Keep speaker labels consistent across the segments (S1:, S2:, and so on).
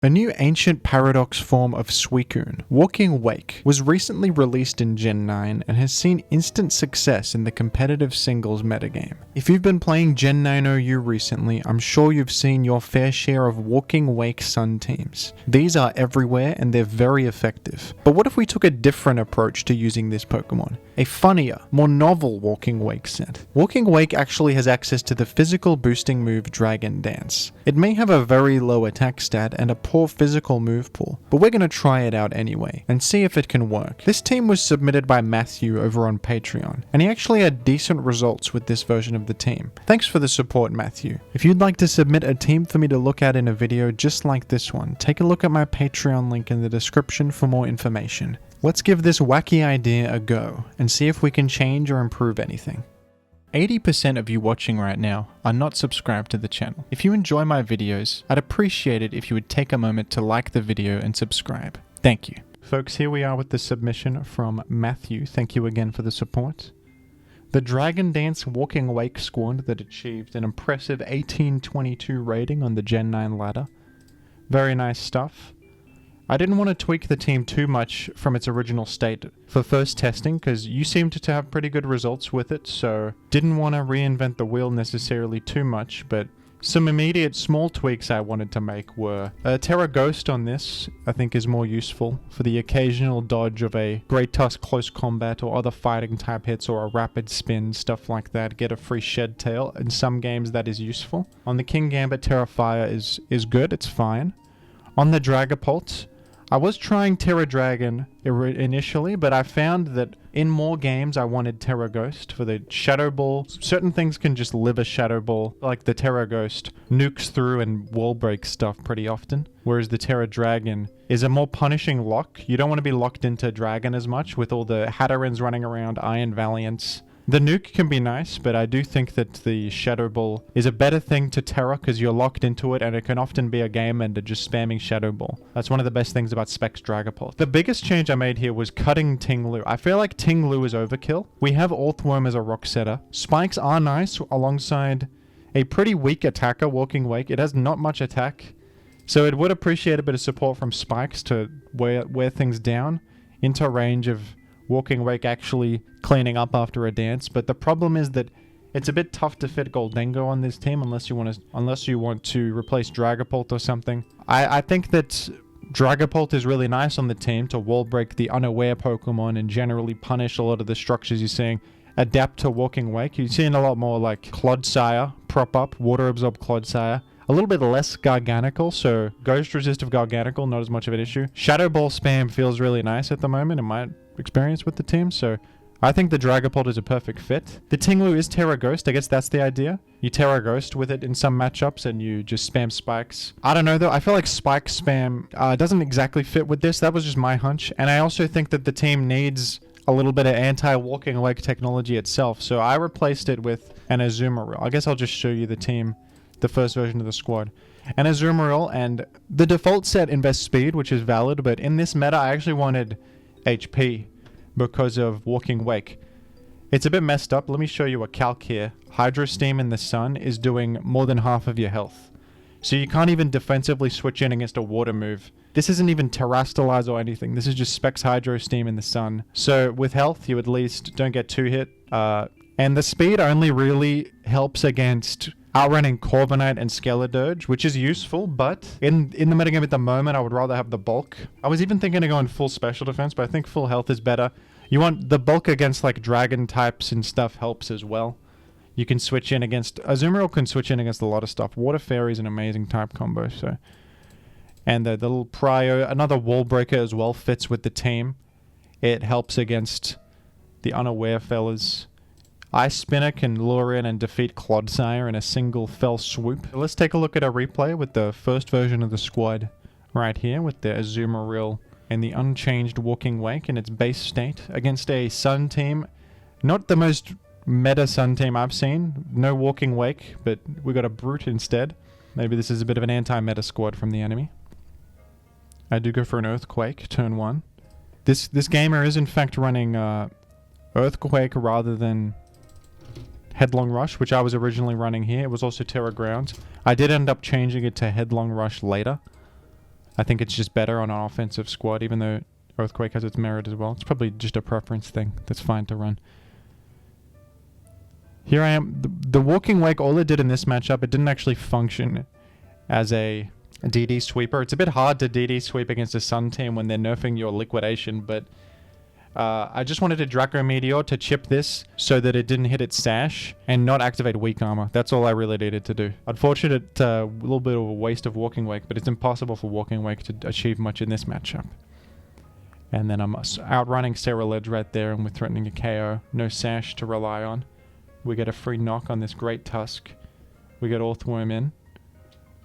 S1: A new ancient paradox form of Suicune, Walking Wake, was recently released in Gen 9 and has seen instant success in the competitive singles metagame. If you've been playing Gen 9 OU recently, I'm sure you've seen your fair share of Walking Wake Sun teams. These are everywhere and they're very effective. But what if we took a different approach to using this Pokemon? A funnier, more novel Walking Wake set. Walking Wake actually has access to the physical boosting move Dragon Dance. It may have a very low attack stat and a poor physical move pool, but we're going to try it out anyway and see if it can work. This team was submitted by Matthrew over on Patron, and he actually had decent results with this version of the team. Thanks for the support, Matthrew. If you'd like to submit a team for me to look at in a video just like this one, take a look at my Patreon link in the description for more information. Let's give this wacky idea a go and see if we can change or improve anything. 80% of you watching right now are not subscribed to the channel. If you enjoy my videos, I'd appreciate it if you would take a moment to like the video and subscribe. Thank you. Folks, here we are with the submission from Matthrew. Thank you again for the support. The Dragon Dance Walking Wake squad that achieved an impressive 1822 rating on the Gen 9 ladder. Very nice stuff. I didn't want to tweak the team too much from its original state for first testing because you seemed to have pretty good results with it, so didn't want to reinvent the wheel necessarily too much, but some immediate small tweaks I wanted to make were Terra Ghost on this I think is more useful for the occasional dodge of a Great Tusk close combat or other fighting type hits or a rapid spin, stuff like that. Get a free Shed Tail. In some games that is useful. On the King Gambit, Terra Fire is good, it's fine. On the Dragapult, I was trying Terra Dragon initially, but I found that in more games I wanted Terra Ghost for the Shadow Ball. Certain things can just live a Shadow Ball, like the Terra Ghost nukes through and wall breaks stuff pretty often, whereas the Terra Dragon is a more punishing lock. You don't want to be locked into Dragon as much with all the Hatterens running around, Iron Valiants. The nuke can be nice, but I do think that the Shadow Ball is a better thing to Terra because you're locked into it and it can often be a game ender just spamming Shadow Ball. That's one of the best things about Specs Dragapult. The biggest change I made here was cutting Tinglu. I feel like Tinglu is overkill. We have Orthworm as a rock setter. Spikes are nice alongside a pretty weak attacker, Walking Wake. It has not much attack, so it would appreciate a bit of support from Spikes to wear things down into range of Walking Wake actually cleaning up after a dance. But the problem is that it's a bit tough to fit Goldengo on this team unless you want to replace Dragapult or something. I think that Dragapult is really nice on the team to wall break the unaware Pokemon and generally punish a lot of the structures you're seeing adapt to Walking Wake. You're seeing a lot more like Clodsire, prop up, water absorb Clodsire. A little bit less Garganical, so Ghost Resistive Garganical, not as much of an issue. Shadow Ball spam feels really nice at the moment in my experience with the team, so I think the Dragapult is a perfect fit. The Tinglu is Terra Ghost, I guess that's the idea. You Terra Ghost with it in some matchups and you just spam Spikes. I don't know though, I feel like Spike spam doesn't exactly fit with this. That was just my hunch, and I also think that the team needs a little bit of anti-Walking Wake technology itself, so I replaced it with an Azumarill. I guess I'll just show you the team. The first version of the squad. And Azumarill, and the default set invests speed, which is valid, but in this meta I actually wanted HP because of Walking Wake. It's a bit messed up. Let me show you a calc here. Hydro Steam in the sun is doing more than half of your health. So you can't even defensively switch in against a water move. This isn't even Terrastalize or anything. This is just Specs Hydro Steam in the sun. So with health, you at least don't get 2 hit. And the speed only really helps against outrunning Corviknight and Skeledirge, which is useful, but in the metagame at the moment, I would rather have the bulk. I was even thinking of going full special defense, but I think full health is better. You want the bulk against like dragon types and stuff helps as well. You can switch in against, Azumarill can switch in against a lot of stuff. Water Fairy is an amazing type combo, so. And the little Prio, another wall breaker as well, fits with the team. It helps against the unaware fellas. Ice Spinner can lure in and defeat Clodsire in a single fell swoop. Let's take a look at a replay with the first version of the squad right here with the Azumarill and the unchanged Walking Wake in its base state against a Sun team. Not the most meta Sun team I've seen. No Walking Wake, but we got a Brute instead. Maybe this is a bit of an anti-meta squad from the enemy. I do go for an Earthquake, turn 1. This gamer is in fact running Earthquake rather than Headlong Rush, which I was originally running here. It was also Terra Ground. I did end up changing it to Headlong Rush later. I think it's just better on an offensive squad, even though Earthquake has its merit as well. It's probably just a preference thing. That's fine to run. Here I am. The Walking Wake, all it did in this matchup, it didn't actually function as a DD sweeper. It's a bit hard to DD sweep against a Sun team when they're nerfing your liquidation, but I just wanted to Draco Meteor to chip this so that it didn't hit its sash and not activate weak armor. That's all I really needed to do. Unfortunate, little bit of a waste of Walking Wake, but it's impossible for Walking Wake to achieve much in this matchup. And then I'm outrunning Ceruledge right there, and we're threatening a KO. No sash to rely on. We get a free knock on this Great Tusk. We get Orthworm in.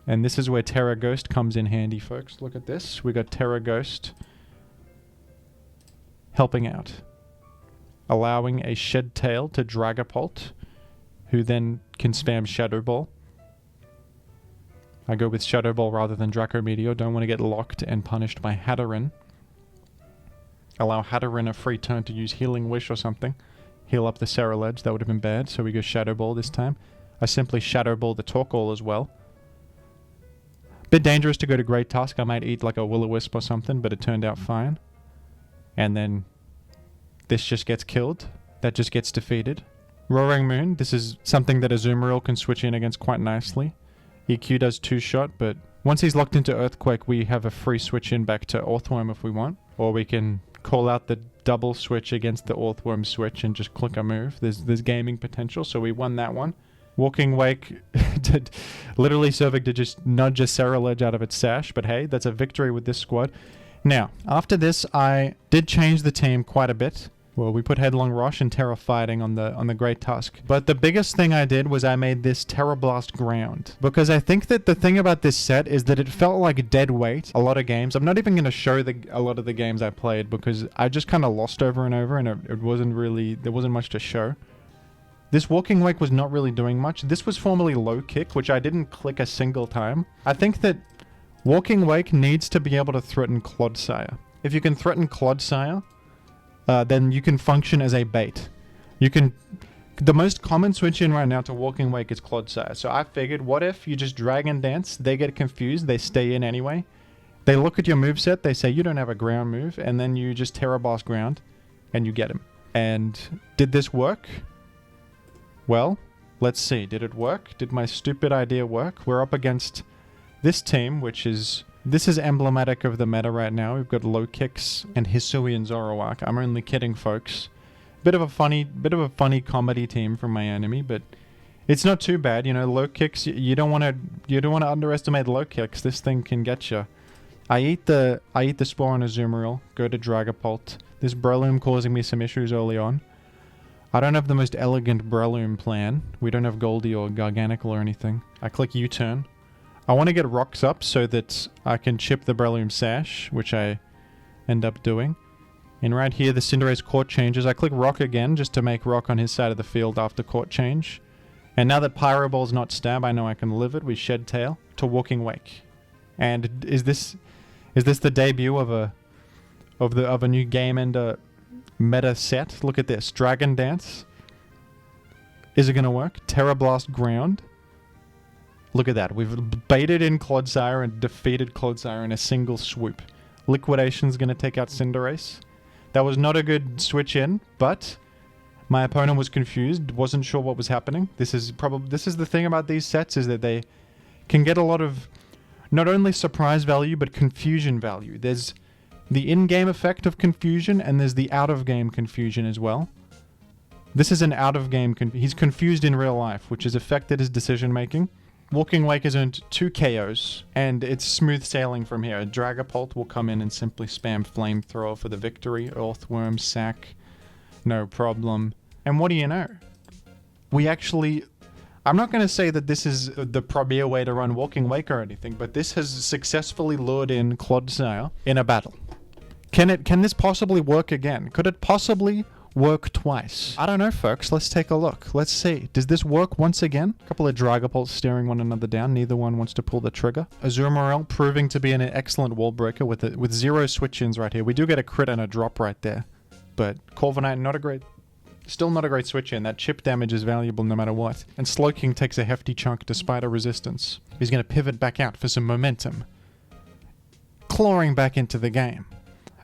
S1: And this is where Terra Ghost comes in handy, folks. Look at this. We got Terra Ghost helping out. Allowing a Shed Tail to Dragapult, who then can spam Shadow Ball. I go with Shadow Ball rather than Draco Meteor. Don't want to get locked and punished by Hatterin. Allow Hatterin a free turn to use Healing Wish or something. Heal up the Ceruledge. That would have been bad. So we go Shadow Ball this time. I simply Shadow Ball the Torkoal as well. Bit dangerous to go to Great Tusk. I might eat like a Will-O-Wisp or something, but it turned out fine. And then this just gets killed. That just gets defeated. Roaring Moon. This is something that Azumarill can switch in against quite nicely. EQ does 2-shot, but once he's locked into Earthquake, we have a free switch in back to Orthworm if we want. Or we can call out the double switch against the Orthworm switch and just click a move. There's gaming potential, so we won that one. Walking Wake did literally serving to just nudge a Ceruledge out of its sash, but hey, that's a victory with this squad. Now, after this, I did change the team quite a bit. Well, we put Headlong Rush and Terra Fighting on the Great Tusk. But the biggest thing I did was I made this Terra Blast Ground. Because I think that the thing about this set is that it felt like dead weight a lot of games. I'm not even going to show a lot of the games I played because I just kind of lost over and over and it wasn't really, there wasn't much to show. This Walking Wake was not really doing much. This was formerly Low Kick, which I didn't click a single time. I think that Walking Wake needs to be able to threaten Clodsire. If you can threaten Clodsire, then you can function as a bait. The most common switch in right now to Walking Wake is Clodsire. So I figured, what if you just Dragon Dance, they get confused, they stay in anyway. They look at your moveset, they say you don't have a ground move, and then you just Terra Blast Ground, and you get him. And did this work? Well, let's see. Did it work? Did my stupid idea work? We're up against this team, which is... This is emblematic of the meta right now. We've got Low Kicks and Hisui and Zoroark. I'm only kidding, folks. Bit of a funny comedy team from my enemy, but it's not too bad. You know, Low Kicks. You don't want to underestimate Low Kicks. This thing can get you. I eat the Spore on Azumarill. Go to Dragapult. This Breloom causing me some issues early on. I don't have the most elegant Breloom plan. We don't have Goldie or Garganical or anything. I click U-turn. I want to get rocks up so that I can chip the Breloom sash, which I end up doing. And right here, the Cinderace court changes. I click rock again just to make rock on his side of the field after court change. And now that Pyro Ball's not stab, I know I can live it with Shed Tail to Walking Wake. And is this the debut of a new game ender meta set? Look at this. Dragon Dance. Is it going to work? Terra Blast Ground. Look at that. We've baited in Clodsire and defeated Clodsire in a single swoop. Liquidation's going to take out Cinderace. That was not a good switch in, but my opponent was confused, wasn't sure what was happening. This is the thing about these sets, is that they can get a lot of not only surprise value, but confusion value. There's the in-game effect of confusion, and there's the out-of-game confusion as well. This is an out-of-game... He's confused in real life, which has affected his decision-making. Walking Wake has earned 2 KOs, and it's smooth sailing from here. Dragapult will come in and simply spam Flamethrower for the victory. Earthworm, sack, no problem. And what do you know? We actually... I'm not going to say that this is the premier way to run Walking Wake or anything, but this has successfully lured in Clodsire in a battle. Can this possibly work again? Could it possibly work twice? I don't know, folks. Let's take a look. Let's see. Does this work once again? A couple of Dragapults staring one another down. Neither one wants to pull the trigger. Azumarill proving to be an excellent wall breaker with 0 switch-ins right here. We do get a crit and a drop right there. But Corviknight, still not a great switch-in. That chip damage is valuable no matter what. And Slowking takes a hefty chunk despite a resistance. He's going to pivot back out for some momentum. clawing back into the game.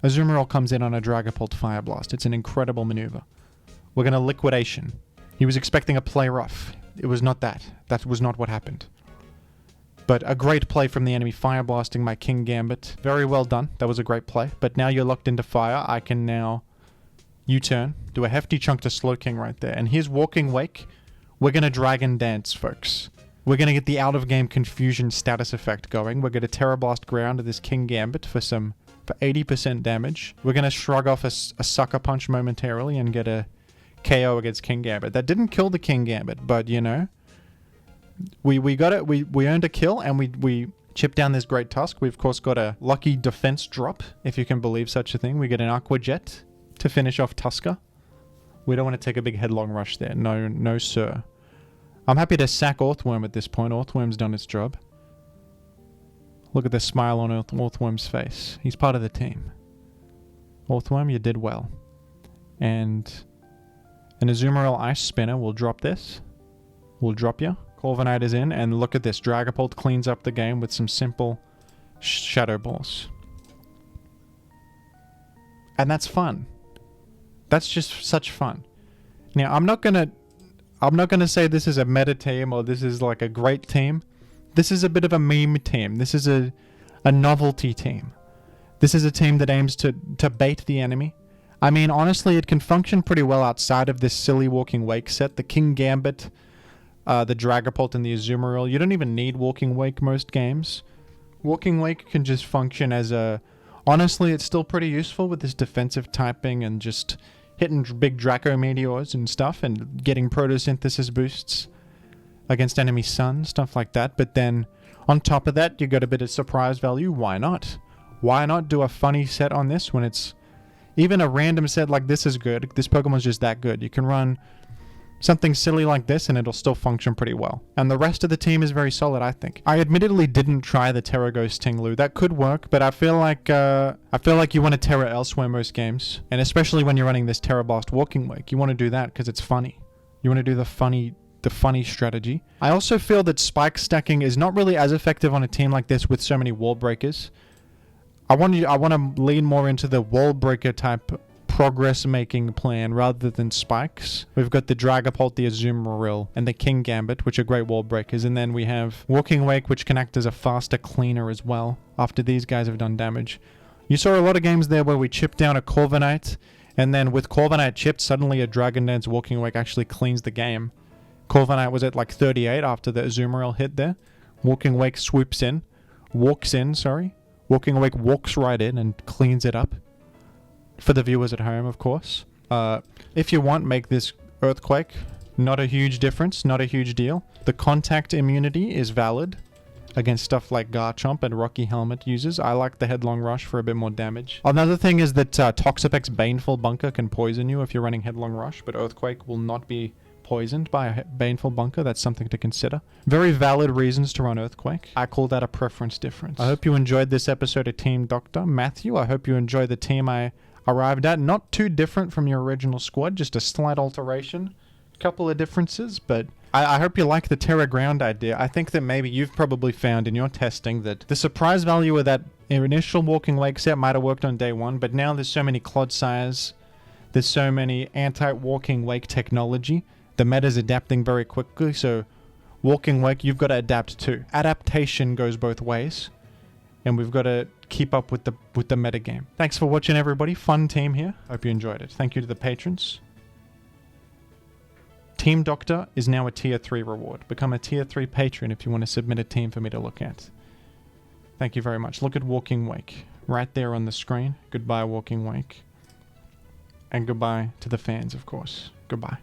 S1: Azumarill comes in on a Dragapult Fire Blast. It's an incredible maneuver. We're going to Liquidation. He was expecting a play rough. It was not that. That was not what happened. But a great play from the enemy, Fire Blasting my King Gambit. Very well done. That was a great play. But now you're locked into fire. I can now U-turn, do a hefty chunk to Slow King right there. And here's Walking Wake. We're going to Dragon Dance, folks. We're going to get the out-of-game confusion status effect going. We're going to Terra Blast ground to this King Gambit for 80% damage. We're going to shrug off a Sucker Punch momentarily and get a KO against King Gambit. That didn't kill the King Gambit, but you know, we got it. We earned a kill and we chipped down this Great Tusk. We of course got a lucky defense drop, if you can believe such a thing. We get an Aqua Jet to finish off Tusker. We don't want to take a big headlong rush there. No, no, sir. I'm happy to sack Orthworm at this point. Orthworm's done its job. Look at the smile on Orthworm's face. He's part of the team. Orthworm, you did well. And an Azumarill Ice Spinner will drop this. Will drop you. Corviknight is in, and look at this. Dragapult cleans up the game with some simple Shadow Balls. And that's fun. That's just such fun. Now, I'm not gonna say this is a meta team or this is like a great team. This is a bit of a meme team. This is a novelty team. This is a team that aims to bait the enemy. I mean, honestly, it can function pretty well outside of this silly Walking Wake set. The King Gambit, the Dragapult, and the Azumarill. You don't even need Walking Wake most games. Walking Wake can just function as a... Honestly, it's still pretty useful with this defensive typing and just hitting big Draco Meteors and stuff and getting Protosynthesis boosts against enemy Sun, stuff like that. But then, on top of that, you got a bit of surprise value. Why not? Why not do a funny set on this when it's... Even a random set like this is good. This Pokemon's just that good. You can run something silly like this and it'll still function pretty well. And the rest of the team is very solid, I think. I admittedly didn't try the Terra Ghost Tinglu. That could work, but I feel like you want to Terra elsewhere most games. And especially when you're running this Terra Blast Walking Wake. You want to do that because it's funny. You want to do the funny strategy. I also feel that spike stacking is not really as effective on a team like this with so many wall breakers. I want to lean more into the wall breaker type progress making plan rather than spikes. We've got the Dragapult, the Azumarill, and the King Gambit, which are great wall breakers, and then we have Walking Wake, which can act as a faster cleaner as well after these guys have done damage. You saw a lot of games there where we chipped down a Corviknight, and then with Corviknight chipped, suddenly a Dragon Dance Walking Wake actually cleans the game. Corviknight was at like 38 after the Azumarill hit there. Walking Wake swoops in. Walking Wake walks right in and cleans it up. For the viewers at home, of course. If you want, make this Earthquake. Not a huge difference, not a huge deal. The contact immunity is valid against stuff like Garchomp and Rocky Helmet users. I like the Headlong Rush for a bit more damage. Another thing is that Toxapex's Baneful Bunker can poison you if you're running Headlong Rush, but Earthquake will not be poisoned by a Baneful Bunker. That's something to consider. Very valid reasons to run Earthquake. I call that a preference difference. I hope you enjoyed this episode of Team Doctor. Matthew, I hope you enjoy the team I arrived at. Not too different from your original squad, just a slight alteration. Couple of differences, but I hope you like the Terra Ground idea. I think that maybe you've probably found in your testing that the surprise value of that initial Walking Wake set might have worked on day one, but now there's so many Clodsires, there's so many anti-Walking Wake technology. The meta's adapting very quickly, so Walking Wake, you've got to adapt too. Adaptation goes both ways, and we've got to keep up with the meta game. Thanks for watching, everybody. Fun team here. Hope you enjoyed it. Thank you to the patrons. Team Doctor is now a tier 3 reward. Become a tier 3 patron if you want to submit a team for me to look at. Thank you very much. Look at Walking Wake right there on the screen. Goodbye, Walking Wake. And goodbye to the fans, of course. Goodbye.